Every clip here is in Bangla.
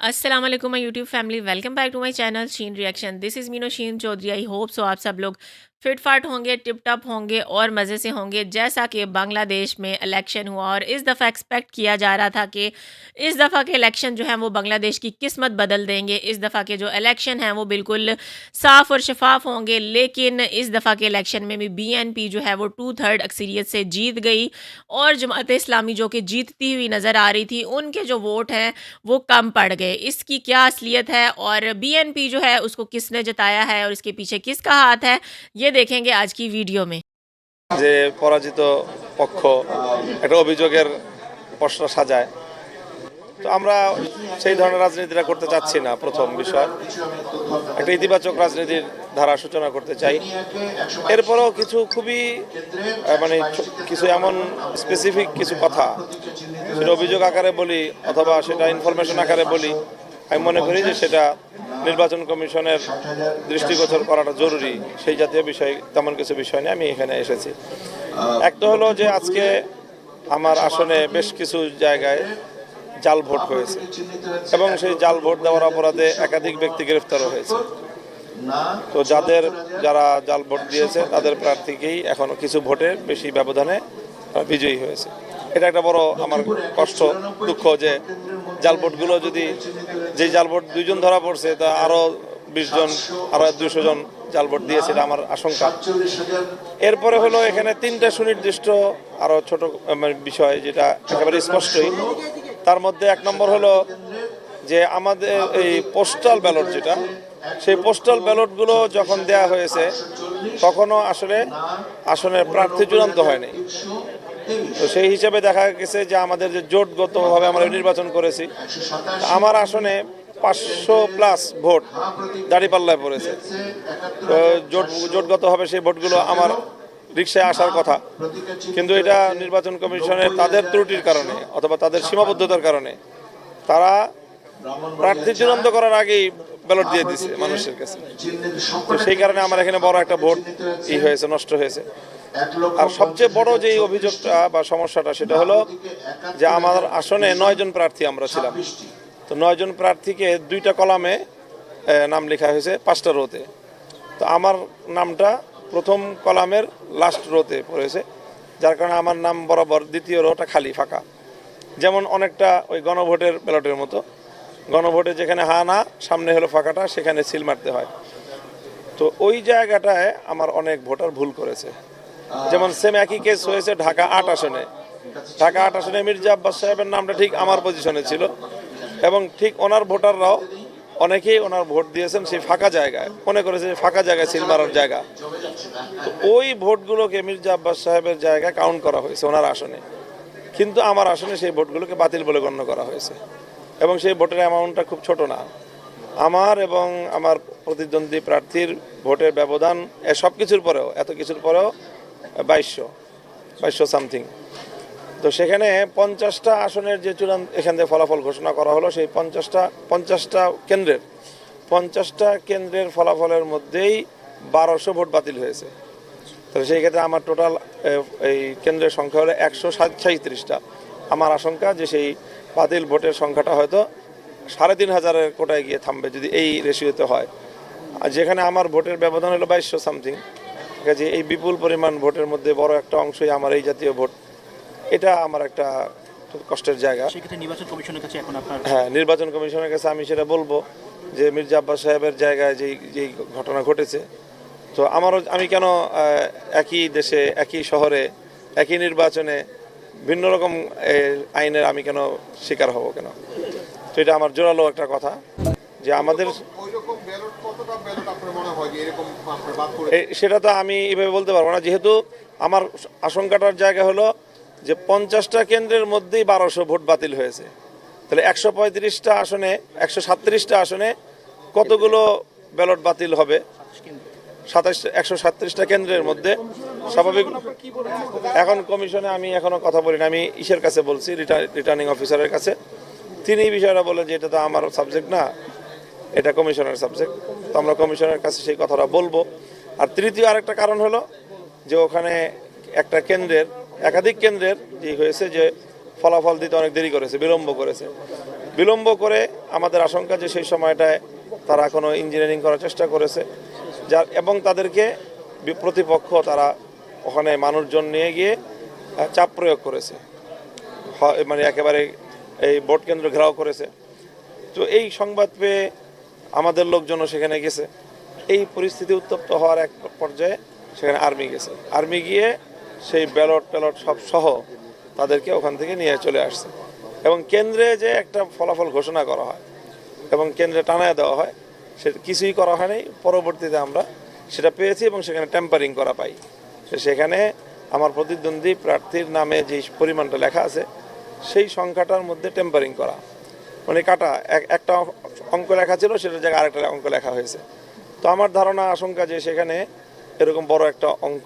अस्सलाम वालेकुम my YouTube family, welcome back to my channel Sheen reaction. This is Meeno Sheen Chaudhary. I hope so आप सब लोग फिट फाट होंगे, टिप टॉप होंगे और मज़े से होंगे। जैसा कि बांग्लादेश में इलेक्शन हुआ और इस दफ़ा एक्सपेक्ट किया जा रहा था कि इस दफ़ा के इलेक्शन जो है वो बांग्लादेश की किस्मत बदल देंगे। इस दफ़ा के जो इलेक्शन हैं वो बिल्कुल साफ़ और शफाफ होंगे, लेकिन इस दफ़ा के इलेक्शन में भी BNP जो है वो 2/3 अक्सरियत से जीत गई और जमात इस्लामी जो कि जीतती हुई नज़र आ रही थी, उनके जो वोट हैं वो कम पड़ गए। इसकी क्या असलियत है और BNP जो है उसको किसने जताया है और इसके पीछे किसका हाथ है, ये देखेंगे आज की वीडियो में। যে পরাজিত পক্ষ একটা অভিযোগের পসরা সাজায়, তো আমরা সেই ধরনের রাজনীতিটা করতে চাচ্ছি না। প্রথম বিষয়, একটা ইতিবাচক রাজনীতির ধারা সূচনা করতে চাই। এরপরও কিছু খুবই মানে কিছু এমন স্পেসিফিক কিছু কথা সেটা অভিযোগ আকারে বলি অথবা সেটা ইনফরমেশন আকারে বলি, আমি মনে করি যে সেটা নির্বাচন কমিশনের দৃষ্টিগোচর করাটা জরুরি। সেই জাতীয় বিষয়, তেমন কিছু বিষয় নিয়ে আমি এখানে এসেছি। একটা হলো যে আজকে আমার আসনে বেশ কিছু জায়গায় জাল ভোট হয়েছে এবং সেই জাল ভোট দেওয়ার অপরাধে একাধিক ব্যক্তি গ্রেফতারও হয়েছে। তো যারা জাল ভোট দিয়েছে তাদের প্রার্থীকেই এখনো কিছু ভোটে বেশি ব্যবধানে বিজয়ী হয়েছে। এটা একটা বড় আমার কষ্ট, দুঃখ যে জাল ভোটগুলো যদি যে জাল ভোট 2 জন ধরা পড়ছে, তা আরো 20 জন আরো 200 জন জাল ভোট দিয়েছে, এটা আমার আশঙ্কা। এরপরে হলো এখানে 3টা সুনির্দিষ্ট আরো ছোট বিষয় যেটা একেবারে স্পষ্টই। তার মধ্যে 1 নম্বর হলো যে আমাদের এই পোস্টাল ব্যালট, যেটা সেই পোস্টাল ব্যালটগুলো যখন দেয়া হয়েছে তখনও আসলে আসনের প্রার্থী চূড়ান্ত হয়নি। তো সেই হিসাবে দেখা গেছে যে আমাদের যে জোটগতভাবে আমরা নির্বাচন করেছি, আমার আসনে 500+ ভোট দাঁড়িপাল্লায় পড়েছে। তো জোটগতভাবে সেই ভোটগুলো আমার রিকশায় আসার কথা, কিন্তু এটা নির্বাচন কমিশনের তাদের ত্রুটির কারণে অথবা তাদের সীমাবদ্ধতার কারণে তারা প্রার্থী চূড়ান্ত করার আগেই ব্যালট দিয়ে দিছে মানুষের কাছে। তো সেই কারণে আমার এখানে বড় একটা ভোট হয়েছে, নষ্ট হয়েছে। আর সবচেয়ে বড় যে অভিযোগটা বা সমস্যাটা সেটা হলো যে আমার আসনে 9 জন প্রার্থী আমরা ছিলাম। তো 9 জন প্রার্থীকে 2টা কলামে নাম লেখা হয়েছে 5টা রোতে। তো আমার নামটা প্রথম কলামের লাস্ট রোতে পড়েছে, যার কারণে আমার নাম বরাবর দ্বিতীয় রোটা খালি ফাঁকা। যেমন অনেকটা ওই গণভোটের ব্যালটের মতো, গণভোটে যেখানে হা না সামনে হলো ফাঁকাটা, সেখানে সিল মারতে হয়। তো ওই জায়গাটায় আমার অনেক ভোটার ভুল করেছে। যেমন সেম একই কেস হয়েছে ঢাকা 8 আসনে। ঢাকা 8 আসনে মির্জা আব্বাস সাহেবের নামটা ঠিক আমার পজিশনে ছিল এবং ঠিক ওনার ভোটাররাও অনেকেই ওনার ভোট দিয়েছেন সেই ফাঁকা জায়গায়, মনে করেছে ফাঁকা জায়গায় সিল মারার জায়গা। তো ওই ভোটগুলোকে মির্জা আব্বাস সাহেবের জায়গায় কাউন্ট করা হয়েছে ওনার আসনে, কিন্তু আমার আসনে সেই ভোটগুলোকে বাতিল বলে গণ্য করা হয়েছে এবং সেই ভোটের অ্যামাউন্টটা খুব ছোট না। আমার এবং আমার প্রতিদ্বন্দ্বী প্রার্থীর ভোটের ব্যবধান সব কিছুর পরেও, এত কিছুর পরেও 2200 সামথিং। তো সেখানে 50টা আসনের যে চূড়ান্ত এখান থেকে ফলাফল ঘোষণা করা হলো, সেই 50টা কেন্দ্রের ফলাফলের মধ্যেই 1200 ভোট বাতিল হয়েছে। তো সেই ক্ষেত্রে আমার টোটাল এই কেন্দ্রের সংখ্যা হলো 137টা। আমার আশঙ্কা যে সেই বাতিল ভোটের সংখ্যাটা হয়তো 3500-এর কোটায় গিয়ে থামবে যদি এই রেশিওতে হয়। আর যেখানে আমার ভোটের ব্যবধান হলো 2200 সামথিং, ঠিক আছে, এই বিপুল পরিমাণ ভোটের মধ্যে বড় একটা অংশই আমার এই জাতীয় ভোট। এটা আমার একটা কষ্টের জায়গা। নির্বাচন কমিশনের কাছে এখন আপনার নির্বাচন কমিশনের কাছে আমি সেটা বলবো যে মির্জা আব্বাস সাহেবের জায়গায় যেই ঘটনা ঘটেছে, তো আমি কেন একই দেশে, একই শহরে, একই নির্বাচনে ভিন্ন রকম আইনের আমি কেন শিকার হব কেন? তো এটা আমার জোরালো একটা কথা যে আমাদের সেটা তো আমি এভাবে বলতে পারবো না, যেহেতু আমার আশঙ্কাটার জায়গা হলো যে 50টা কেন্দ্রের মধ্যেই 1200 ভোট বাতিল হয়েছে। তাহলে 135টা আসনে, 137টা আসনে কতগুলো ব্যালট বাতিল হবে? 137টা কেন্দ্রের মধ্যে স্বাভাবিক। এখন কমিশনে আমি এখনো কথা বলিনি, আমি ইসের কাছে বলছি, রিটার্নিং অফিসারের কাছে। তিনি এই বিষয়টা বলেন যে এটা তো আমার সাবজেক্ট না, এটা কমিশনের সাবজেক্ট। তো আমরা কমিশনের কাছে সেই কথাটা বলবো। আর তৃতীয় আরেকটা কারণ হলো যে ওখানে একাধিক কেন্দ্রের যে হয়েছে যে ফলাফল দিতে অনেক দেরি করেছে, বিলম্ব করেছে। বিলম্ব করে আমাদের আশঙ্কা যে সেই সময়টায় তারা কোনো ইঞ্জিনিয়ারিং করার চেষ্টা করেছে যার এবং তাদেরকে প্রতিপক্ষ তারা ওখানে মানুষজন নিয়ে গিয়ে চাপ প্রয়োগ করেছে, মানে একেবারে এই ভোট কেন্দ্র ঘেরাও করেছে। তো এই সংবাদ পেয়ে আমাদের লোকজনও সেখানে গেছে। এই পরিস্থিতি উত্তপ্ত হওয়ার এক পর্যায়ে সেখানে আর্মি গেছে, আর্মি গিয়ে সেই ব্যালট ট্যালট সব সহ তাদেরকে ওখান থেকে নিয়ে চলে আসছে এবং কেন্দ্রে যে একটা ফলাফল ঘোষণা করা হয় এবং কেন্দ্রে টানায় দেওয়া হয় সেটা কিছুই করা হয়নি। পরবর্তীতে আমরা সেটা পেয়েছি এবং সেখানে ট্যাম্পারিং করা পাই। সেখানে আমার প্রতিদ্বন্দ্বী প্রার্থীর নামে যে পরিমাণটা লেখা আছে সেই সংখ্যাটার মধ্যে ট্যাম্পারিং করা, মানে কাটা একটা অঙ্ক লেখা ছিল সেটার জায়গায় আরেকটা অঙ্ক লেখা হয়েছে। তো আমার ধারণা আশঙ্কা যে সেখানে এরকম বড় একটা অঙ্ক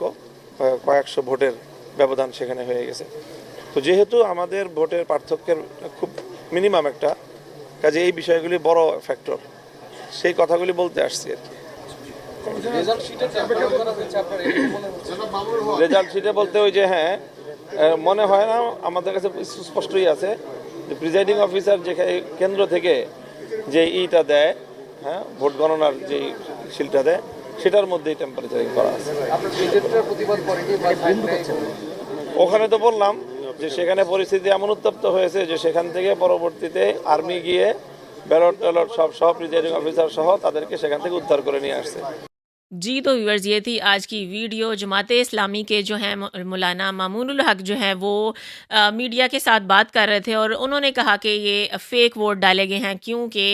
কয়েকশো ভোটের ব্যবধান সেখানে হয়ে গেছে। তো যেহেতু আমাদের ভোটের পার্থক্যের খুব মিনিমাম একটা কাজে এই বিষয়গুলি বড় ফ্যাক্টর, সেই কথাগুলি বলতে আসছি আর কি। রেজাল্ট শিটে বলতে ওই যে হ্যাঁ মনে হয় না, আমাদের কাছে স্পষ্টই আছে যে প্রিজাইডিং অফিসার যেখানে কেন্দ্র থেকে যে ইটা দেয়, হ্যাঁ ভোট গণনার যে শিলটা দেয় সেটার মধ্যেই টেম্পারেচারিং করা আছে। ওখানে তো বললাম যে সেখানে পরিস্থিতি এমন উত্তপ্ত হয়েছে যে সেখান থেকে পরবর্তীতে আর্মি গিয়ে ব্যালট ট্যালট সহ প্রিজাইডিং অফিসার সহ তাদেরকে সেখান থেকে উদ্ধার করে নিয়ে আসছে। जी, तो व्यूअर्स ये थी आज की वीडियो। जमात इस्लामी के जो हैं मौलाना मामूनुल हक जो हैं वो मीडिया के साथ बात कर रहे थे और उन्होंने कहा कि ये फ़ेक वोट डाले गए हैं, क्योंकि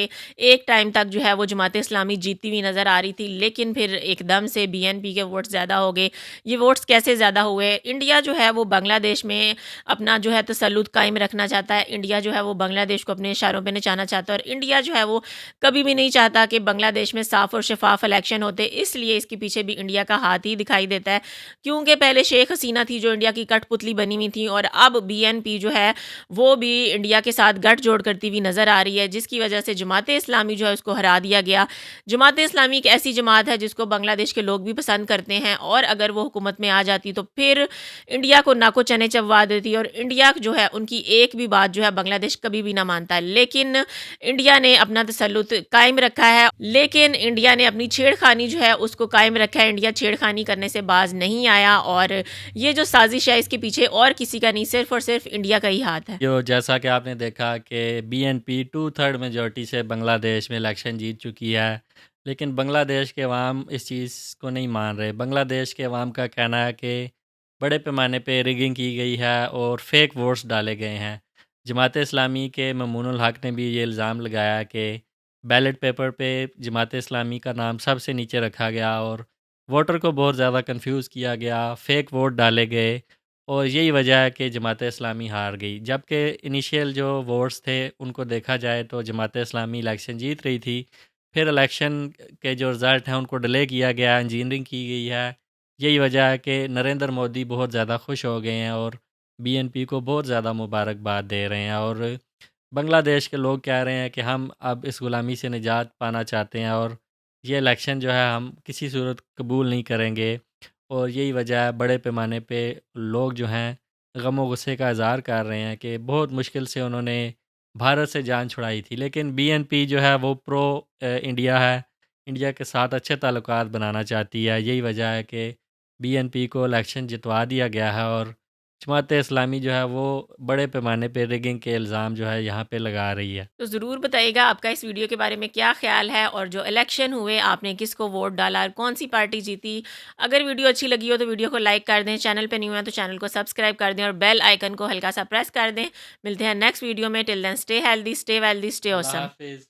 एक टाइम तक जो है वो जमात इस्लामी जीतती हुई नज़र आ रही थी, लेकिन फिर एकदम से बीएनपी के वोट्स ज़्यादा हो गए। ये वोट्स कैसे ज़्यादा हुए? इंडिया जो है वो बांग्लादेश में अपना जो है तसल्लुत कायम रखना चाहता है। इंडिया जो है वो बांग्लादेश को अपने इशारों पर नचाना चाहता है और इंडिया जो है वो कभी भी नहीं चाहता कि बांग्लादेश में साफ़ और शफाफ इलेक्शन होते। इसलिए इसके पीछे भी इंडिया का हाथ ही दिखाई देता है, क्योंकि पहले शेख हसीना थी जो इंडिया की कठपुतली बनी हुई थी और अब बीएनपी जो है वो भी इंडिया के साथ गठजोड़ करती हुई नज़र आ रही है, जिसकी वजह से जमात इस्लामी जो है उसको हरा दिया गया। जमात इस्लामी एक ऐसी जमात है जिसको बांग्लादेश के लोग भी पसंद करते हैं और अगर वो हुकूमत में आ जाती तो फिर इंडिया को नाको चने चबवा देती और इंडिया जो है उनकी एक भी बात जो है बांग्लादेश कभी भी ना मानता। लेकिन इंडिया ने अपना तसल्लुत कायम रखा है, लेकिन इंडिया ने अपनी छेड़खानी जो है उसको कायम रखा है। इंडिया छेड़खानी करने से बाज नहीं आया और ये जो साजिश है इसके पीछे और किसी का नहीं, सिर्फ और सिर्फ इंडिया का ही हाथ है। जो जैसा कि आपने देखा कि बीएनपी 2/3 मेजॉरिटी से बांग्लादेश में इलेक्शन जीत चुकी है, लेकिन बांग्लादेश के अवाम इस चीज़ को नहीं मान रहे। बांग्लादेश के अवाम का कहना है कि बड़े पैमाने पे रिगिंग की गई है और फेक वोट्स डाले गए हैं। जमात इस्लामी के मामूनुल हक ने भी ये इल्ज़ाम लगाया कि बैलेट पेपर पे जमात इस्लामी का नाम सबसे नीचे रखा गया और वोटर को बहुत ज़्यादा कंफ्यूज किया गया, फेक वोट डाले गए और यही वजह है कि जमात इस्लामी हार गई। जबकि इनिशियल जो वोट्स थे उनको देखा जाए तो जमात इस्लामी इलेक्शन जीत रही थी, फिर इलेक्शन के जो रिज़ल्ट हैं उनको डिले किया गया, इंजीनियरिंग की गई है। यही वजह है कि नरेंद्र मोदी बहुत ज़्यादा खुश हो गए हैं और बीएनपी को बहुत ज़्यादा मुबारकबाद दे रहे हैं और बांग्लादेश के लोग कह रहे हैं कि हम अब इस ग़ुलामी से निजात पाना चाहते हैं और ये इलेक्शन जो है हम किसी सूरत कबूल नहीं करेंगे। और यही वजह है बड़े पैमाने पे लोग जो हैं गम गुस्से का इज़हार कर रहे हैं कि बहुत मुश्किल से उन्होंने भारत से जान छुड़ाई थी, लेकिन बीएनपी जो है वो प्रो इंडिया है, इंडिया के साथ अच्छे ताल्लुकात बनाना चाहती है। यही वजह है कि बीएनपी को इलेक्शन जितवा दिया गया है और जमात इस्लामी जो है वो बड़े पैमाने पे रिगिंग के इल्ज़ाम जो है यहाँ पे लगा रही है। तो ज़रूर बताइएगा आपका इस वीडियो के बारे में क्या ख्याल है और जो इलेक्शन हुए आपने किसको वोट डाला और कौन सी पार्टी जीती। अगर वीडियो अच्छी लगी हो तो वीडियो को लाइक कर दें, चैनल पे न्यू है तो चैनल को सब्सक्राइब कर दें और बेल आइकन को हल्का सा प्रेस कर दें। मिलते हैं नेक्स्ट वीडियो में। Till then stay healthy, stay wealthy, stay awesome. हाफिज़।